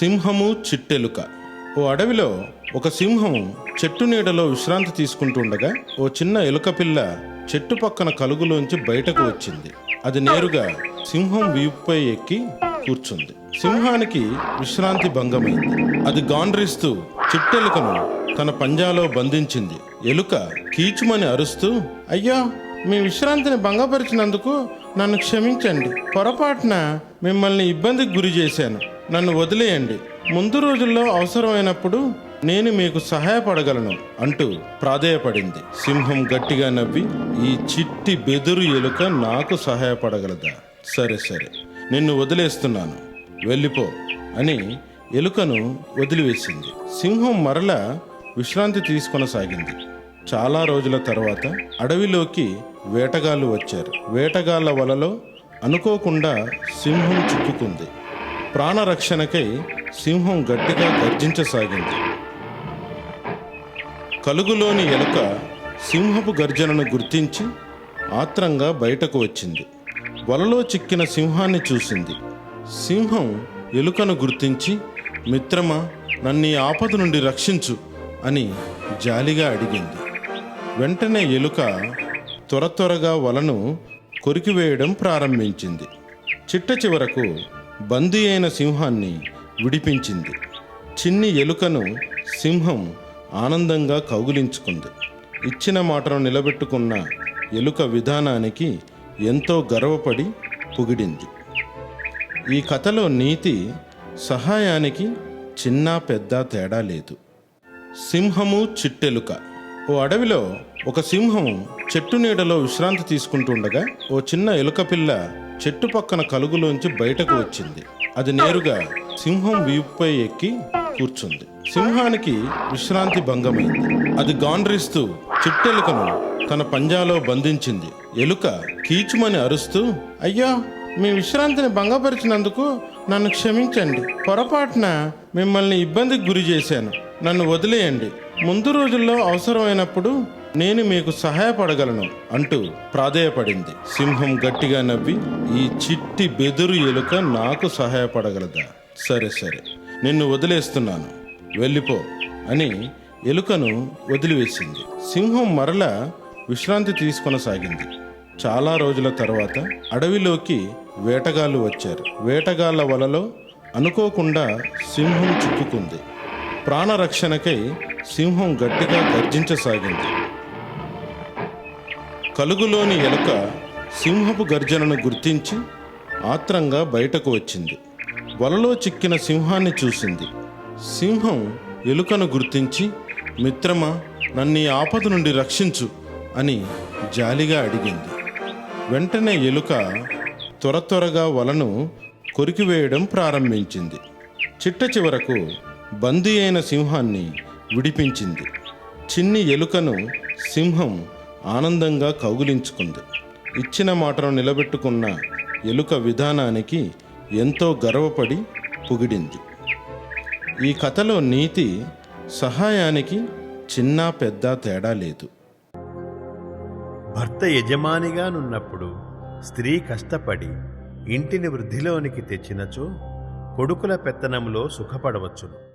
సింహము చిట్టెలుక. ఓ అడవిలో ఒక సింహం చెట్టు నీడలో విశ్రాంతి తీసుకుంటుండగా ఓ చిన్న ఎలుక పిల్ల చెట్టు పక్కన కలుగులోంచి బయటకు వచ్చింది. అది నేరుగా సింహం వీపుపై ఎక్కి కూర్చుంది. సింహానికి విశ్రాంతి భంగమైంది. అది గాండ్రిస్తూ చిట్టెలుకను తన పంజాలో బంధించింది. ఎలుక కీచుమని అరుస్తూ, అయ్యో, మీ విశ్రాంతిని భంగపరిచినందుకు నన్ను క్షమించండి. పొరపాటున మిమ్మల్ని ఇబ్బందికి గురి చేశాను. నన్ను వదిలేయండి. ముందు రోజుల్లో అవసరమైనప్పుడు నేను మీకు సహాయపడగలను అంటూ ప్రాధేయపడింది. సింహం గట్టిగా నవ్వి, ఈ చిట్టి బెదురు ఎలుక నాకు సహాయపడగలదా? సరే సరే, నిన్ను వదిలేస్తున్నాను, వెళ్ళిపో అని ఎలుకను వదిలివేసింది. సింహం మరలా విశ్రాంతి తీసుకొనసాగింది. చాలా రోజుల తర్వాత అడవిలోకి వేటగాళ్ళు వచ్చారు. వేటగాళ్ల వలలో అనుకోకుండా సింహం చిక్కుకుంది. ప్రాణరక్షణకై సింహం గట్టిగా గర్జించసాగింది. కలుగులోని ఎలుక సింహపు గర్జనను గుర్తించి ఆత్రంగా బయటకు వచ్చింది. వలలో చిక్కిన సింహాన్ని చూసింది. సింహం ఎలుకను గుర్తించి, మిత్రమా, నన్ను ఈ ఆపద నుండి రక్షించు అని జాలిగా అడిగింది. వెంటనే ఎలుక త్వరగా వలను కొరికివేయడం ప్రారంభించింది. చిట్ట చివరకు బందీ అయిన సింహాన్ని విడిపించింది. చిన్ని ఎలుకను సింహం ఆనందంగా కౌగిలించుకుంది. ఇచ్చిన మాటను నిలబెట్టుకున్న ఎలుక విధానానికి ఎంతో గర్వపడి పొగిడింది. ఈ కథలో నీతి, సహాయానికి చిన్న పెద్ద తేడా లేదు. సింహము చిట్టెలుక. ఓ అడవిలో ఒక సింహం చెట్టు నీడలో విశ్రాంతి తీసుకుంటుండగా ఓ చిన్న ఎలుక పిల్ల చెట్టు పక్కన కలుగులోంచి బయటకు వచ్చింది. అది నేరుగా సింహం వీపుపై ఎక్కి కూర్చుంది. సింహానికి విశ్రాంతి భంగమైంది. అది గాండ్రిస్తూ చిట్టెలుకను తన పంజాలో బంధించింది. ఎలుక కీచుమని అరుస్తూ, అయ్యో, మీ విశ్రాంతిని భంగపరిచినందుకు నన్ను క్షమించండి. పొరపాటున మిమ్మల్ని ఇబ్బందికి గురి చేశాను. నన్ను వదిలేయండి. ముందు రోజుల్లో అవసరమైనప్పుడు నేను మీకు సహాయపడగలను అంటూ ప్రాధేయపడింది. సింహం గట్టిగా నవ్వి, ఈ చిట్టి బెదురు ఎలుక నాకు సహాయపడగలదా? సరే సరే, నిన్ను వదిలేస్తున్నాను, వెళ్ళిపో అని ఎలుకను వదిలివేసింది. సింహం మరలా విశ్రాంతి తీసుకొనసాగింది. చాలా రోజుల తర్వాత అడవిలోకి వేటగాళ్ళు వచ్చారు. వేటగాళ్ల వలలో అనుకోకుండా సింహం చిక్కుకుంది. ప్రాణరక్షణకై సింహం గట్టిగా గర్జించసాగింది. కలుగులోని ఎలుక సింహపు గర్జనను గుర్తించి ఆత్రంగా బయటకు వచ్చింది. వలలో చిక్కిన సింహాన్ని చూసింది. సింహం ఎలుకను గుర్తించి, మిత్రమా, నన్ను ఈ ఆపద నుండి రక్షించు అని జాలిగా అడిగింది. వెంటనే ఎలుక త్వరగా వలను కొరికివేయడం ప్రారంభించింది. చిట్ట చివరకు బందీ అయిన సింహాన్ని విడిపించింది. చిన్ని ఎలుకను సింహం ఆనందంగా కౌగిలించుకుంది. ఇచ్చిన మాటను నిలబెట్టుకున్న ఎలుక విధానానికి ఎంతో గర్వపడి పొగిడింది. ఈ కథలో నీతి, సహాయానికి చిన్న పెద్ద తేడా లేదు. భర్త యజమానిగానున్నప్పుడు స్త్రీ కష్టపడి ఇంటిని వృద్ధిలోనికి తెచ్చినచో కొడుకుల పెత్తనంలో సుఖపడవచ్చును.